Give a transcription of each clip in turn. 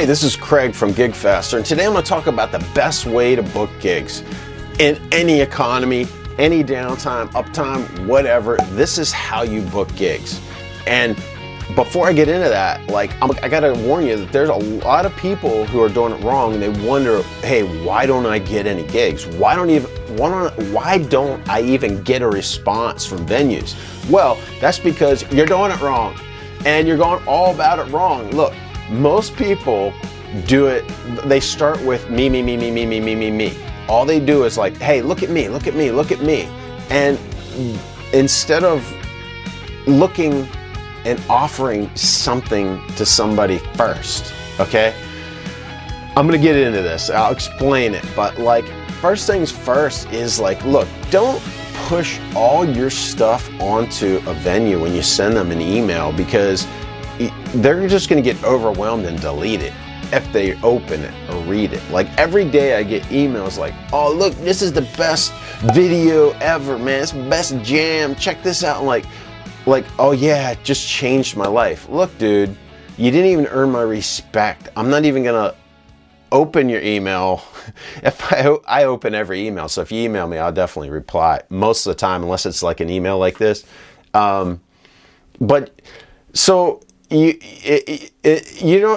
Hey, this is Craig from GigFaster, and today I'm going to talk about the best way to book gigs in any economy, any downtime, uptime, whatever. This is how you book gigs. And before I get into that, I got to warn you that there's a lot of people who are doing it wrong, and they wonder, hey, why don't I get any gigs? Why don't I even get a response from venues? Well, that's because you're doing it wrong, and you're going all about it wrong. Look, most people do it, they start with me. All they do is like, hey, look at me. And instead of looking and offering something to somebody first, okay? I'm gonna get into this, I'll explain it, but first things first is look, don't push all your stuff onto a venue when you send them an email, because they're just gonna get overwhelmed and delete it if they open it or read it. Every day I get emails like, oh look, this is the best video ever, man, it's the best jam, check this out. I'm like, oh yeah, it just changed my life. Look, dude, you didn't even earn my respect. I'm not even gonna open your email. If I open every email, so if you email me, I'll definitely reply most of the time, unless it's like an email like this. But so you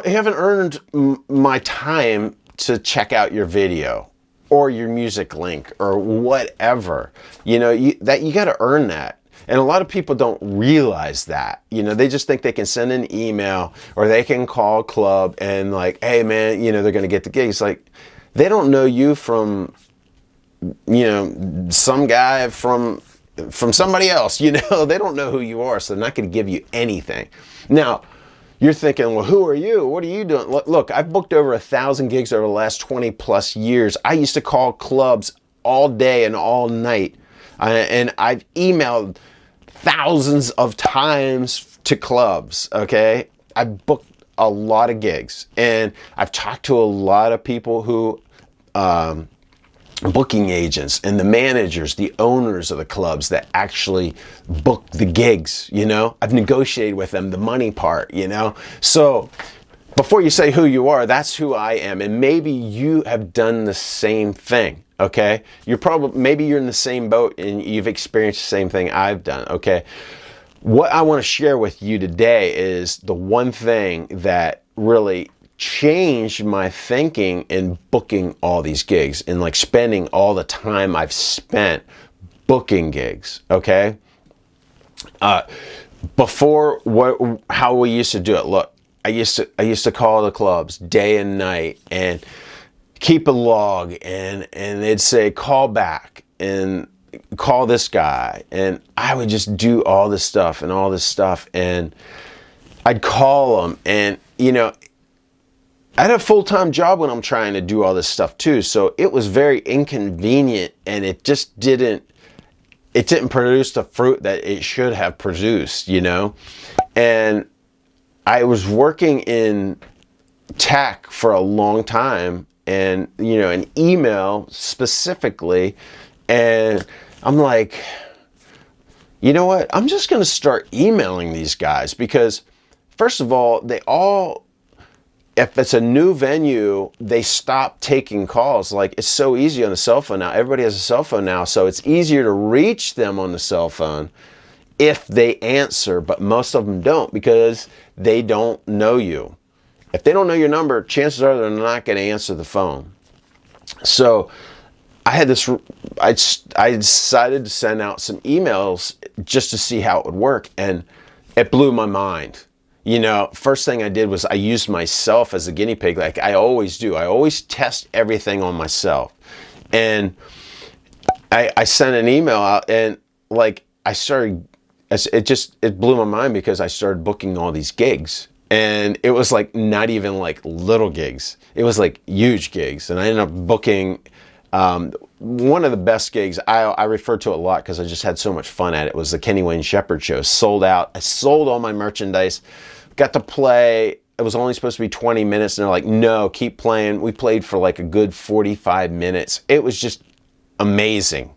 haven't earned my time to check out your video or your music link or whatever. You got to earn that. And a lot of people don't realize that. They just think they can send an email or they can call a club and hey man, they're going to get the gigs. They don't know you from, some guy from somebody else, they don't know who you are, so they're not going to give you anything. Now, you're thinking, well, who are you? What are you doing? Look, I've booked over 1,000 gigs over the last 20 plus years. I used to call clubs all day and all night. And I've emailed thousands of times to clubs, okay? I've booked a lot of gigs, and I've talked to a lot of people who, booking agents and the managers, the owners of the clubs that actually book the gigs, I've negotiated with them the money part, So before you say who you are, that's who I am. And maybe you have done the same thing, okay? Maybe you're in the same boat and you've experienced the same thing I've done, okay? What I want to share with you today is the one thing that really changed my thinking in booking all these gigs and spending all the time I've spent booking gigs, okay? Before, how we used to do it, look, I used to call the clubs day and night and keep a log, and they'd say call back and call this guy, and I would just do all this stuff, and I'd call them, and I had a full-time job when I'm trying to do all this stuff too, so it was very inconvenient, and it just didn't produce the fruit that it should have produced, And I was working in tech for a long time, and in email specifically, and I'm like, you know what? I'm just going to start emailing these guys, because first of all, if it's a new venue, they stop taking calls. It's so easy on the cell phone now. Everybody has a cell phone now, so it's easier to reach them on the cell phone if they answer, but most of them don't, because they don't know you. If they don't know your number, chances are they're not going to answer the phone. So I decided to send out some emails just to see how it would work, and it blew my mind. First thing I did was I used myself as a guinea pig, like I always do. I always test everything on myself. And I sent an email out, and it blew my mind, because I started booking all these gigs. And it was not even little gigs. It was huge gigs. And I ended up booking one of the best gigs. I refer to it a lot because I just had so much fun at it. Was the Kenny Wayne Shepherd show. Sold out. I sold all my merchandise. Got to play. It was only supposed to be 20 minutes, and they're like, no, keep playing. We played for a good 45 minutes. It was just amazing.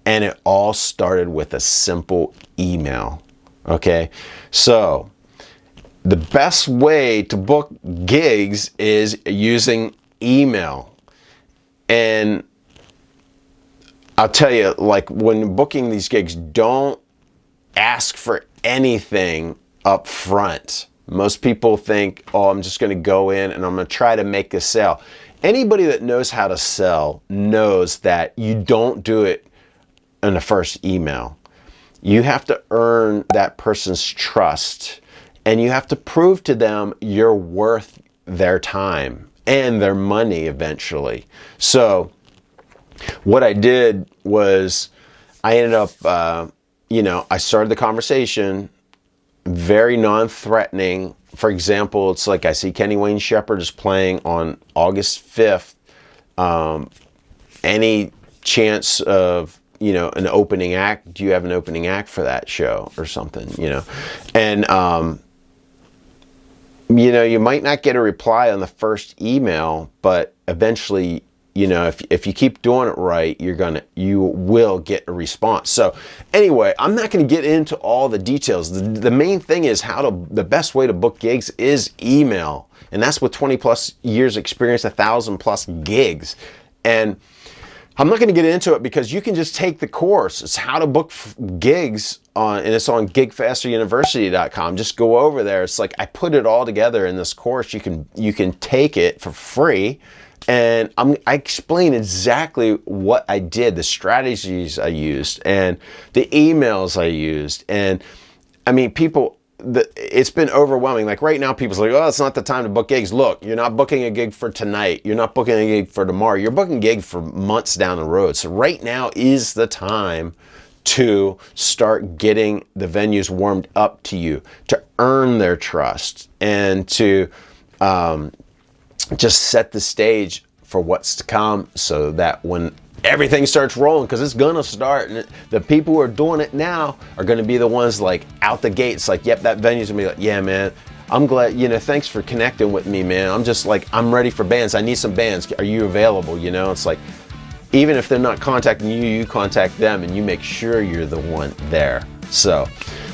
And it all started with a simple email. Okay? So The best way to book gigs is using email. And I'll tell you, like, when booking these gigs, don't ask for anything up front. Most people think, oh, I'm just going to go in and I'm going to try to make a sale. Anybody that knows how to sell knows that you don't do it in the first email. You have to earn that person's trust, and you have to prove to them you're worth their time and their money eventually. So what I did was I ended up, I started the conversation very non-threatening. For example, it's like, I see Kenny Wayne Shepherd is playing on August 5th. Any chance of, an opening act? Do you have an opening act for that show or something, And, you might not get a reply on the first email, but eventually, if you keep doing it right, you will get a response. So anyway, I'm not going to get into all the details. The main thing is the best way to book gigs is email. And that's with 20 plus years experience, 1,000 plus gigs. And I'm not going to get into it because you can just take the course. It's how to book gigs and it's on GigFasterUniversity.com. Just go over there. It's like I put it all together in this course. You can take it for free, and I explain exactly what I did, the strategies I used, and the emails I used. And I mean, it's been overwhelming. Like right now, people's like, oh, it's not the time to book gigs. Look, you're not booking a gig for tonight. You're not booking a gig for tomorrow. You're booking a gig for months down the road. So right now is the time to start getting the venues warmed up to you, to earn their trust, and to just set the stage for what's to come, so that when everything starts rolling, because it's gonna start, and the people who are doing it now are gonna be the ones like out the gates, like, yep, that venue's gonna be like, yeah, man, I'm glad, thanks for connecting with me, man. I'm just like, I'm ready for bands. I need some bands. Are you available? It's like, even if they're not contacting you, you contact them and you make sure you're the one there. So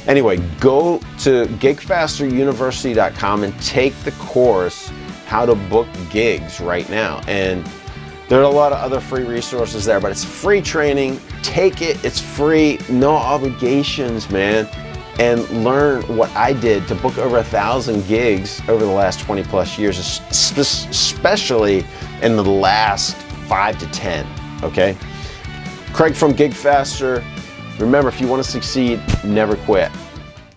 anyway, go to GigFasterUniversity.com and take the course, how to book gigs right now. And there are a lot of other free resources there, but it's free training. Take it, it's free, no obligations, man. And learn what I did to book over 1,000 gigs over the last 20 plus years, especially in the last 5 to 10, okay? Craig from GigFaster. Remember, if you want to succeed, never quit.